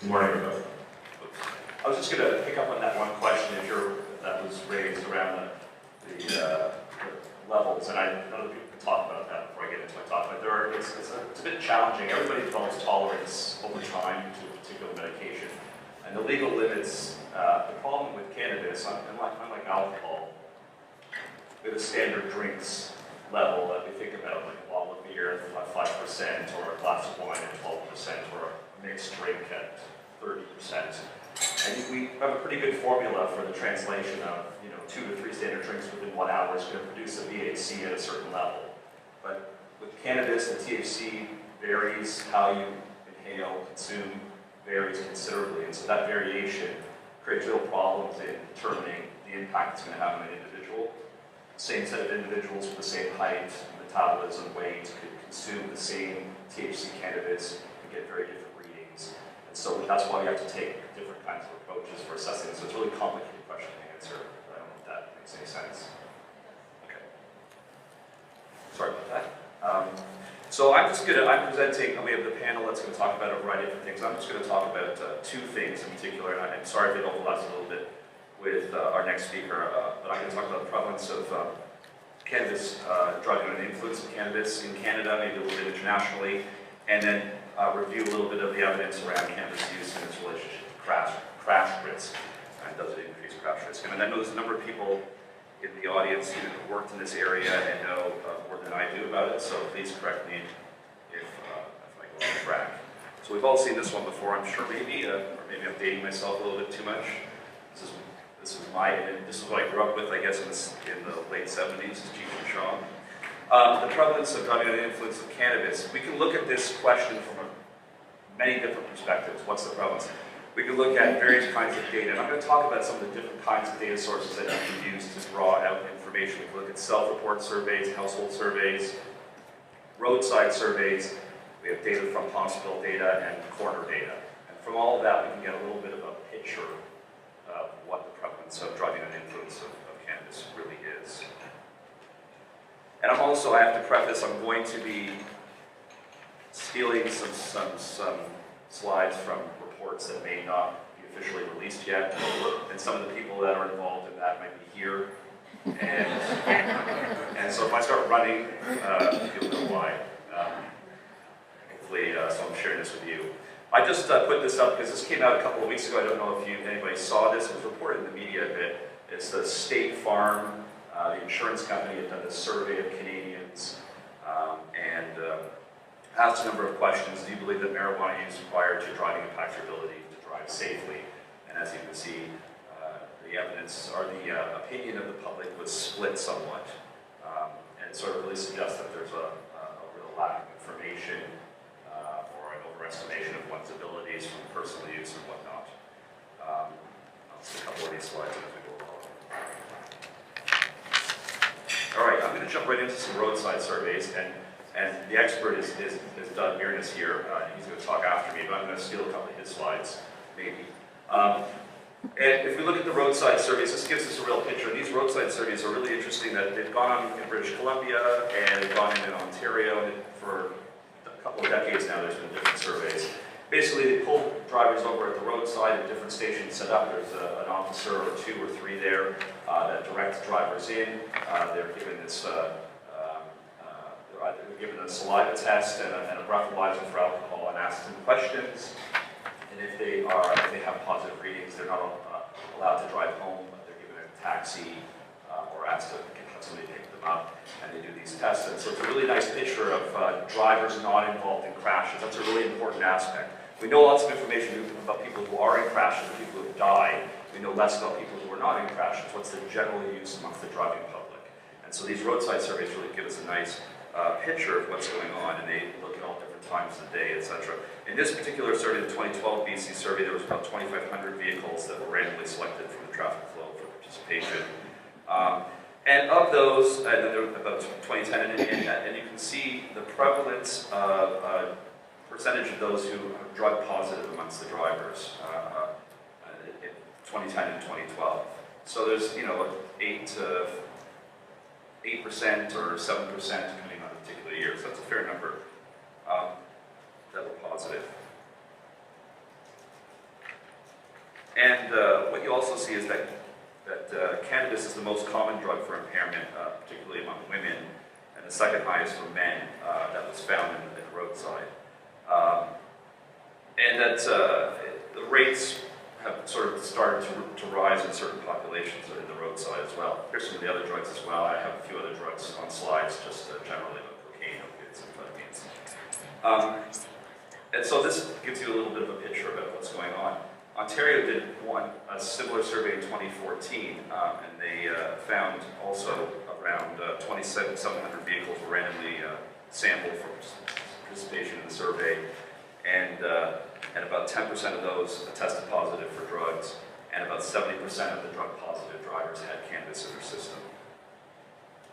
Good morning, everybody. I was just going to pick up on that one question that was raised around the levels, and I know that people can talk about that before I get into my talk, but it's a bit challenging. Everybody develops tolerance over time to a particular medication, and the legal limits, the problem with cannabis, unlike alcohol, with a standard drinks level that we think about, like a bottle of beer at 5%, or a glass of wine at 12%, or a mixed drink at 30%. And we have a pretty good formula for the translation of 2 to 3 standard drinks within 1 hour is going to produce a VHC at a certain level. But with cannabis, the THC varies, how you inhale, consume, varies considerably. And so that variation creates real problems in determining the impact it's going to have on an individual. Same set of individuals with the same height, metabolism, weight could consume the same THC cannabis and get very different readings. And so that's why we have to take different kinds of approaches for assessing. So it's a really complicated question to answer. I don't know if that makes any sense. Okay. Sorry about that. So I'm presenting, we have the panel that's going to talk about a variety of different things. I'm just going to talk about 2 things in particular, and I'm sorry if it overlaps a little bit with our next speaker, but I'm going to talk about the prevalence of cannabis, drug and influence of cannabis in Canada, maybe a little bit internationally, and then review a little bit of the evidence around cannabis use and its relationship to crash risk, and does it increase crash risk. And I know there's a number of people in the audience who have worked in this area and know more than I do about it, so please correct me if I go off track. So we've all seen this one before, I'm sure, maybe, or maybe I'm dating myself a little bit too much. This is what I grew up with, I guess, in the late 70s, Cheech and Chong. The prevalence of drug and influence of cannabis. We can look at this question from many different perspectives. What's the prevalence? We can look at various kinds of data, and I'm going to talk about some of the different kinds of data sources that you can use to draw out information. We can look at self-report surveys, household surveys, roadside surveys. We have data from hospital data and coroner data. And from all of that, we can get a little bit of a picture of what the prevalence of drug and influence of cannabis really is. And I have to preface, I'm going to be stealing some slides from reports that may not be officially released yet, and some of the people that are involved in that might be here. And so if I start running, you'll know why. Hopefully, so I'm sharing this with you. I just put this up because this came out a couple of weeks ago. I don't know if anybody saw this. It was reported in the media a bit. It's the State Farm, the insurance company, had done a survey of Canadians and asked a number of questions. Do you believe that marijuana use prior to driving impacts your ability to drive safely? And as you can see, the evidence or the opinion of the public was split somewhat. And it sort of really suggests that there's a real lack of information or an overestimation of one's abilities from personal use and whatnot. I'll see a couple of these slides as we go along. All right, I'm going to jump right into some roadside surveys, and the expert is Doug Mirnas here. He's going to talk after me, but I'm going to steal a couple of his slides, maybe. And if we look at the roadside surveys, this gives us a real picture. These roadside surveys are really interesting. That they've gone on in British Columbia and they've gone in Ontario, and for a couple of decades now there's been different surveys. Basically, they pull drivers over at the roadside at different stations set up. There's an officer or 2 or 3 there that direct drivers in. They're given this, they're given a saliva test and a breathalyzer for alcohol, and asked them questions. And if they have positive readings, they're not allowed to drive home, but they're given a taxi or asked to have somebody pick them up, and they do these tests. And so it's a really nice picture of drivers not involved in crashes. That's a really important aspect. We know lots of information about people who are in crashes and people who have died. We know less about people who are not in crashes. What's the general use amongst the driving public? And so these roadside surveys really give us a nice picture of what's going on, and they look at all different times of the day, etc. In this particular survey, the 2012 BC survey, there was about 2,500 vehicles that were randomly selected from the traffic flow for participation. And of those, and then there were about 2010, and you can see the prevalence of percentage of those who are drug positive amongst the drivers in 2010 and 2012. So there's 8% or 7%, depending on the particular year. So that's a fair number that were positive. And what you also see is that cannabis is the most common drug for impairment, particularly among women, and the second highest for men that was found in the roadside. And that the rates have sort of started to rise in certain populations in the roadside as well. Here's some of the other drugs as well. I have a few other drugs on slides, just generally about cocaine, opiates, and amphetamines. And so this gives you a little bit of a picture about what's going on. Ontario did a similar survey in 2014, and they found also around 2,700 vehicles were randomly sampled for participation in the survey, and about 10% of those tested positive for drugs, and about 70% of the drug-positive drivers had cannabis in their system.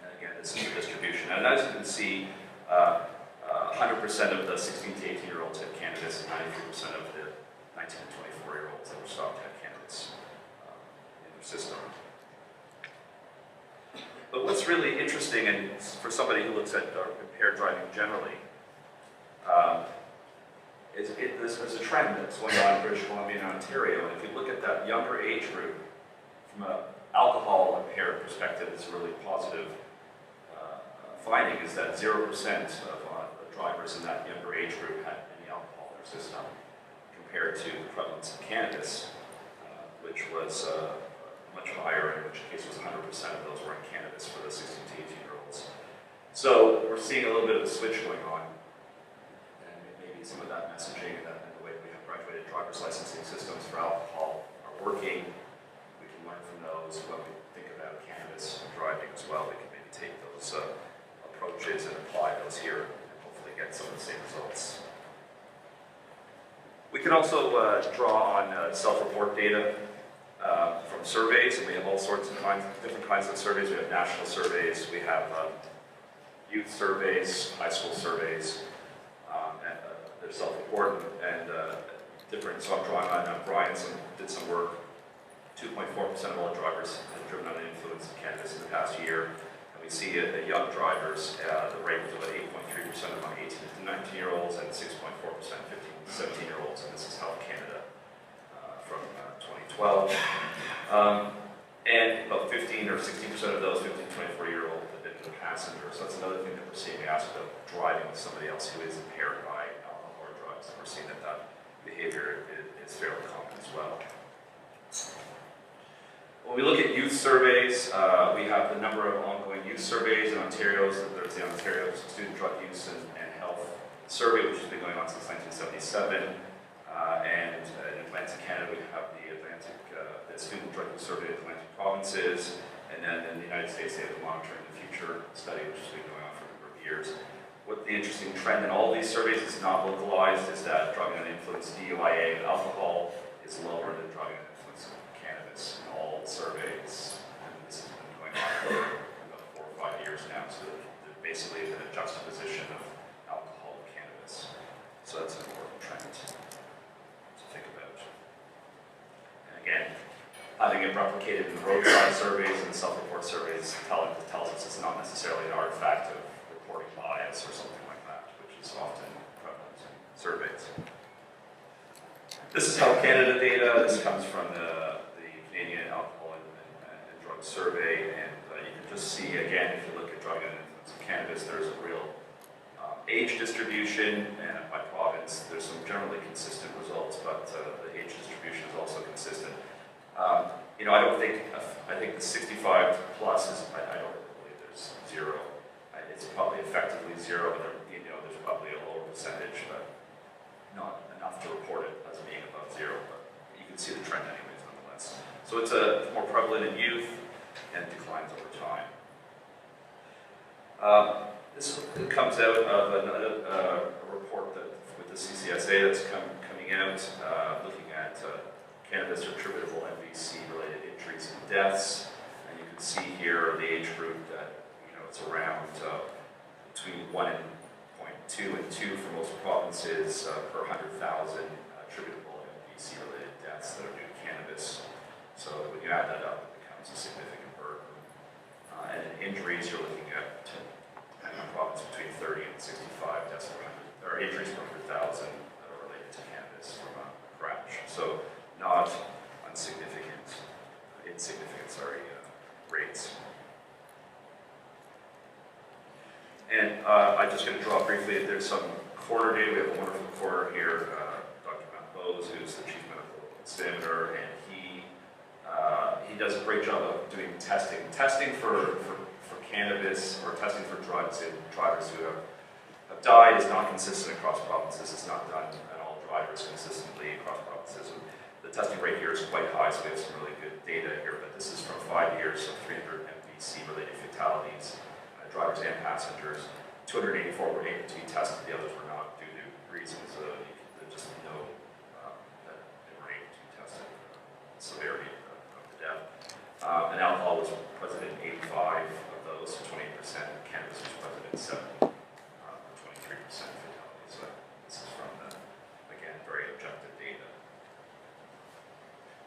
And again, this is the distribution. And as you can see, 100% of the 16 to 18-year-olds had cannabis, and 93% of the 19 to 24-year-olds that were stopped had cannabis in their system. But what's really interesting, and for somebody who looks at impaired driving generally, there's a trend that's going on in British Columbia and Ontario, and if you look at that younger age group, from an alcohol impaired perspective, it's a really positive finding, is that 0% of the drivers in that younger age group had any alcohol in their system, compared to the prevalence of cannabis, which was much higher, in which case was 100% of those were in cannabis for the 16 to 18-year-olds. So we're seeing a little bit of a switch going on, and maybe some of that messaging and the way we have graduated driver's licensing systems for alcohol are working. We can learn from those. When we think about cannabis and driving as well, we can maybe take those approaches and apply those here and hopefully get some of the same results. We can also draw on self-report data from surveys, and we have all sorts of different kinds of surveys. We have national surveys, we have youth surveys, high school surveys, and they're self-report and different. So I'm drawing on Brian did some work. 2.4% of all drivers have driven under the influence of cannabis in the past year. And we see that young drivers, the rate was about 8.3% among 18 to 19-year-olds and 6.4% 15 to 17-year-olds, and this is Health Canada from 2012. And about 15 or 16% of those 15 to 24-year-olds have been a passenger. So that's another thing that we're seeing, asked of driving with somebody else who is impaired by alcohol or drugs. And we're seeing that behavior is fairly common as well. When we look at youth surveys, we have the number of ongoing youth surveys in Ontario. So there's the Ontario Student Drug Use and Health Survey, which has been going on since 1977. And in Atlantic Canada, we have the Student Drug Use Survey of Atlantic Provinces. And then in the United States, they have the Monitoring the Future study, which has been going on for a number of years. What the interesting trend in all these surveys is not localized, is that drug under the influence DUIA and alcohol is lower than drug under the influence of cannabis in all surveys. And this has been going on for about 4 or 5 years now, so there's basically been a juxtaposition of alcohol and cannabis. So that's an important trend to think about. And again, having it replicated in the roadside surveys and self-report surveys tells us it's not necessarily an artifact of reporting bias or something like that, which is often prevalent in surveys. This is Health Canada data. This comes from the Canadian Alcohol and Drug Survey, and you can just see, again, if you look at drug and influence of cannabis, there's a real age distribution, and by province, there's some generally consistent results, but the age distribution is also consistent. You know, I think the 65 plus is, I don't believe there's zero. It's probably effectively zero, but you know, there's probably a lower percentage, but not enough to report it as being above zero, but you can see the trend anyways, nonetheless. So it's more prevalent in youth and declines over time. This comes out of a report with the CCSA that's coming out, looking at cannabis attributable MVC-related injuries and deaths. And you can see here the age group that, you know, it's around between 1.2 and 2 for most provinces per 100,000 attributable MVC-related deaths that are due to cannabis. So when you add that up, it becomes a significant burden. And in injuries, you're looking at, depending on province, between 30 and 65 deaths per 100, or injuries per 100,000 that are related to cannabis from a crash. So not I'm just going to draw briefly. There's some corner data. We have a wonderful corner here. Dr. Matt Bose, who's the chief medical examiner, and he does a great job of doing testing. Testing for cannabis or testing for drugs in drivers who have died is not consistent across provinces. It's not done at all drivers consistently across provinces. And the testing rate here is quite high, so we have some really good data here. But this is from 5 years of 300 MVC-related fatalities, drivers and passengers. 284 were able to be tested. The others were not due to reasons that just know that they were able to be tested. Severity of the death. And alcohol was present in 85 of those, so 20%. Cannabis was present in 7, 23% fatalities. So this is from the, again, very objective data.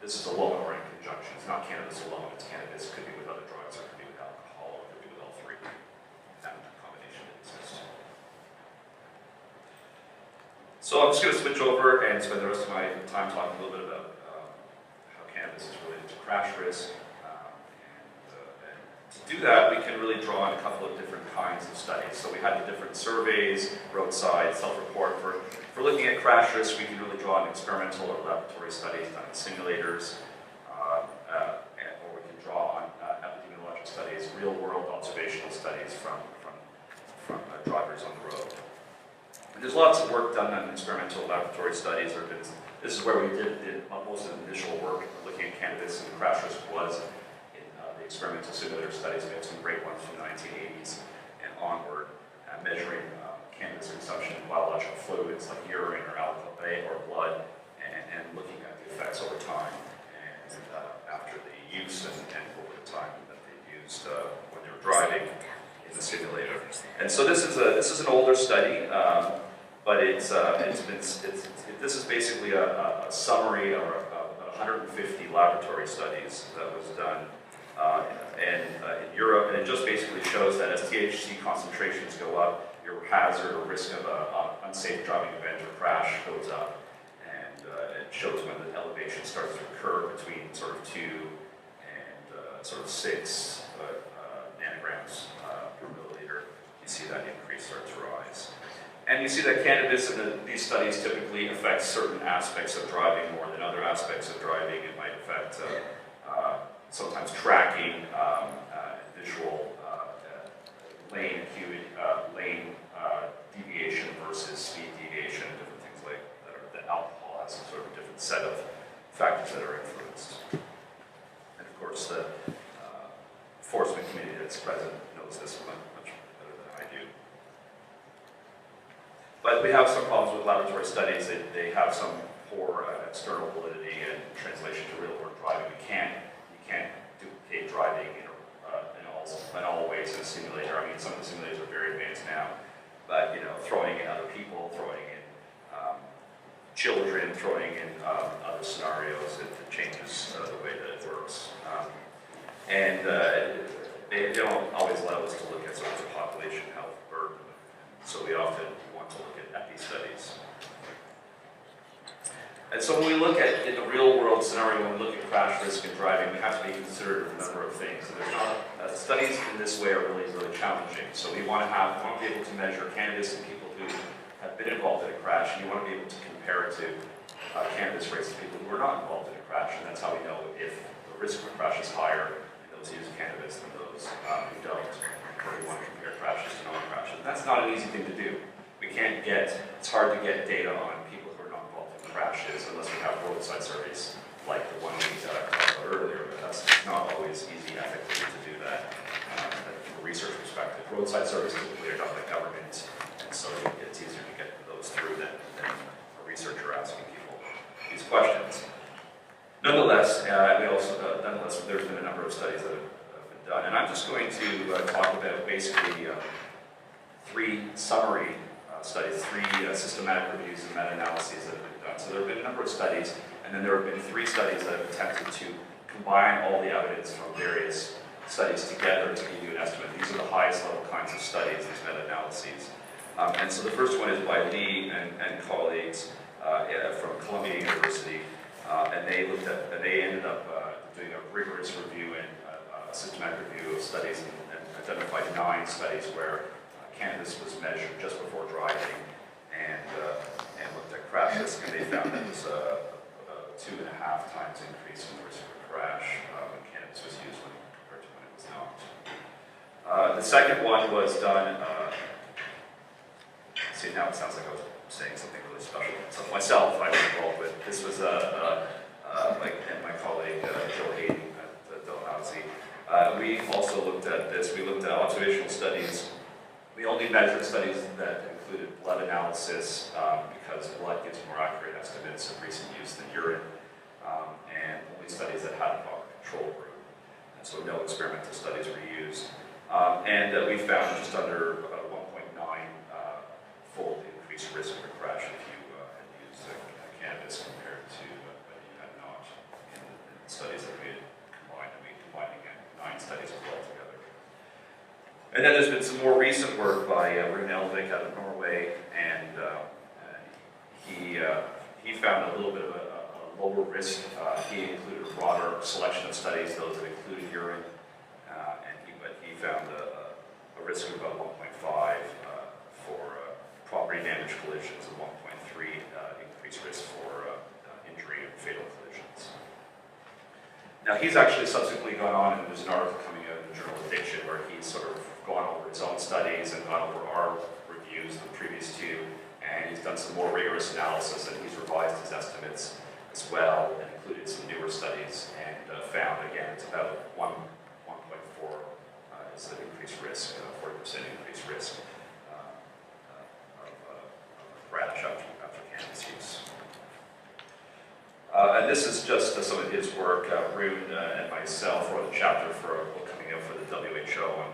This is alone or in conjunction. It's not cannabis alone, it's cannabis. It could be with other drugs, or it could be with alcohol, or it could be with all three. That combination exists. So I'm just going to switch over and spend the rest of my time talking a little bit about how cannabis is related to crash risk. And to do that, we can really draw on a couple of different kinds of studies. So we had the different surveys, roadside, self-report. For looking at crash risk, we can really draw on experimental or laboratory studies done in simulators, or we can draw on epidemiologic studies, real-world observational studies from drivers on the road. And there's lots of work done on experimental laboratory studies. This is where we did most of the initial work looking at cannabis and crash risk was in the experimental simulator studies. We have some great ones from the 1980s and onward, measuring cannabis consumption in biological fluids like urine or alcohol or blood, and looking at the effects over time and after the use and over the time that they used when they were driving in the simulator. And so this is an older study, but this is basically a summary of 150 laboratory studies that was done in Europe, and it just basically shows that as THC concentrations go up, your hazard or risk of an unsafe driving event or crash goes up, and it shows when the elevation starts to occur between sort of 2 and sort of 6 nanograms per milliliter. You see that increase start to rise. And you see that cannabis in these studies typically affects certain aspects of driving more than other aspects of driving. It might affect sometimes tracking, visual lane acuity, lane deviation versus speed deviation, different things like that. Alcohol has some sort of different set of factors that are influenced. And of course, the enforcement committee that's present knows this much better than I do. But we have some problems with laboratory studies. They have some poor external validity and translation to real-world driving. You can't duplicate driving in all ways in a simulator. I mean, some of the simulators are very advanced now, but throwing in other people, throwing in children, throwing in other scenarios, it changes the way that it works. And they don't always allow us to look at sort of the population health burden, so we often want to look at epi studies. And so when we look at in the real world scenario, when we look at crash risk and driving, we have to be considerate of a number of things. And there's not studies in this way are really challenging. So we want to be able to measure cannabis in people who have been involved in a crash, and you want to be able to compare it to cannabis rates of people who are not involved in a crash, and that's how we know if the risk of a crash is higher in those who use cannabis than those who don't. Or we want to compare crashes to non-crashes. And that's not an easy thing to do. It's hard to get data on people who are not involved in crashes unless we have roadside surveys like the one we talked about earlier, but that's not always easy ethically to do that from a research perspective. Roadside surveys typically are done by government, and so it's easier to get those through than a researcher asking people these questions. Nonetheless, there's been a number of studies that have been done, and I'm just going to talk about basically 3 summary studies, 3 systematic reviews and meta-analyses that have been done. So there have been a number of studies, and then there have been 3 studies that have attempted to combine all the evidence from various studies together to give you an estimate. These are the highest level kinds of studies, these meta-analyses. And so the first one is by Lee and colleagues from Columbia University, and they ended up doing a rigorous review and a systematic review of studies and identified 9 studies where cannabis was measured just before driving and looked at crash risk, and they found that it was a 2.5 times increase in the risk of a crash when cannabis was used compared to when it was not. The second one was done, see now it sounds like I was saying something really special. So myself, I was involved with. This was my colleague Jill Hayden at Dalhousie. We also looked at this. We looked at observational studies. We only measured studies that included blood analysis because blood gives more accurate estimates of recent use than urine, and only studies that had a control group. And so no experimental studies were used. And we found just under 1.9-fold increased risk of a crash if you had used cannabis compared to when you had not in the studies that we had combined. And we combined again 9 studies altogether. And then there's been some more recent work by Rune Elvik out of Norway, and he found a little bit of a lower risk. He included a broader selection of studies, those that included urine, but he found a risk of about 1.5 for property damage collisions and 1.3 increased risk for injury and fatal collisions. Now he's actually subsequently gone on, and there's an article coming out in the Journal of Addiction where he's sort of gone over his own studies and gone over our reviews, the previous 2, and he's done some more rigorous analysis, and he's revised his estimates as well and included some newer studies, and found again it's about 1.4 is the increased risk, 40% increased risk of crash after cannabis use. And this is just some of his work. Rune and myself wrote a chapter for a book coming out for the WHO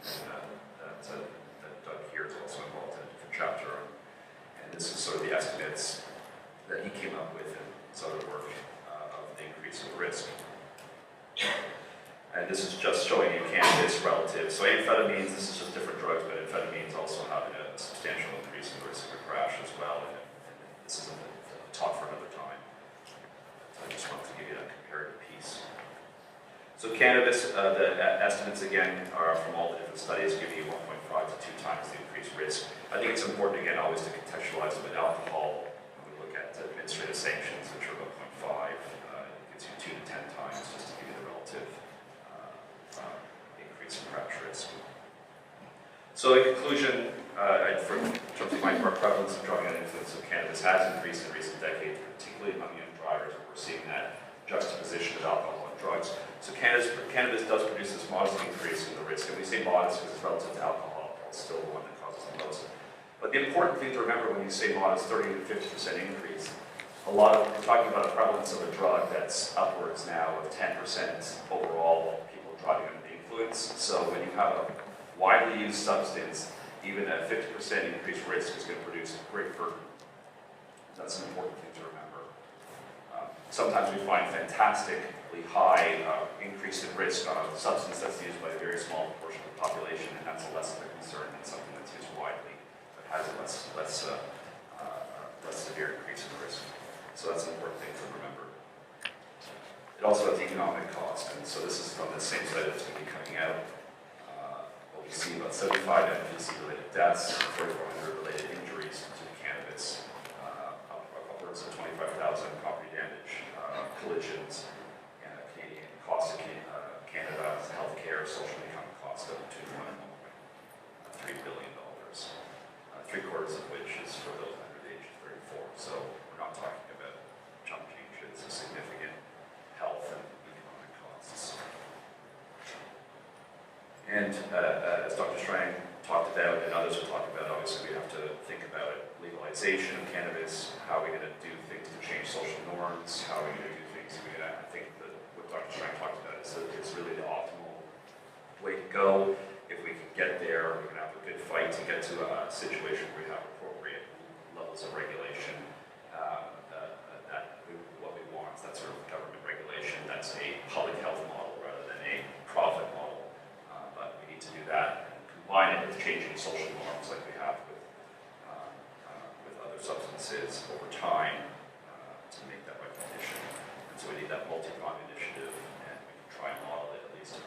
that Doug here is also involved in a different chapter. And this is sort of the estimates that he came up with in his other work of the increase of risk. And this is just showing you cannabis relative. So amphetamines, this is just different drugs, but amphetamines also having a substantial increase in the risk of a crash as well. And this isn't a talk for another time. So I just wanted to give you that comparative piece. So cannabis, the estimates again are from all the different studies, give you 1.5 to 2 times the increased risk. I think it's important again always to contextualize it with alcohol. When we look at administrative sanctions, which are 1.5, it gives you 2 to 10 times just to give you the relative increase in crash risk. So in conclusion, in terms of my prevalence of drug and influence of cannabis has increased in recent decades, particularly among young drivers, where we're seeing that juxtaposition of alcohol and drugs. So cannabis does produce this modest increase in the risk, and we say modest because it's relative to alcohol. It's still the one that causes the most. But the important thing to remember when you say modest 30 to 50% increase, we're talking about a prevalence of a drug that's upwards now of 10% overall people driving under the influence. So when you have a widely used substance, even a 50% increased risk is going to produce a great burden. That's an important thing to remember. Sometimes we find fantastically high increase in risk on a substance that's used by a very small portion of the population, and that's less of a concern than something that's used widely, but has a less severe increase in risk. So that's an important thing to remember. It also has economic cost, and so this is from the same study that's going to be coming out. We see about 75 NPC-related deaths, 4,400 related injuries to cannabis, upwards of 25,000 property damage, collisions, and Canadian cost of Canada, healthcare, social income cost of $2.3 billion, 3/4 of which is for those under the age of 34. So we're not talking about chunk change, it's a significant health and economic costs. And as Dr. Strang talked about, and others will talk about, obviously we have to think about it. Legalization of cannabis, how are we going to do things to change social norms, how are we going to do things, I think that what Dr. Strang talked about is really the optimal way to go. If we can get there, we're going to have a good fight to get to a situation where we have appropriate levels of regulation. What we want is that sort of government regulation that's a public health model rather than a profit model. But we need to do that and combine it with changing social norms like we have with other substances over time to make that recognition. And so we need that multi-pronged initiative, and we can try and model it at least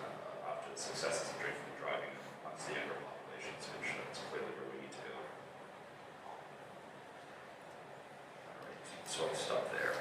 after the successes of drinking and driving amongst the younger populations, which is clearly sort of stuff there.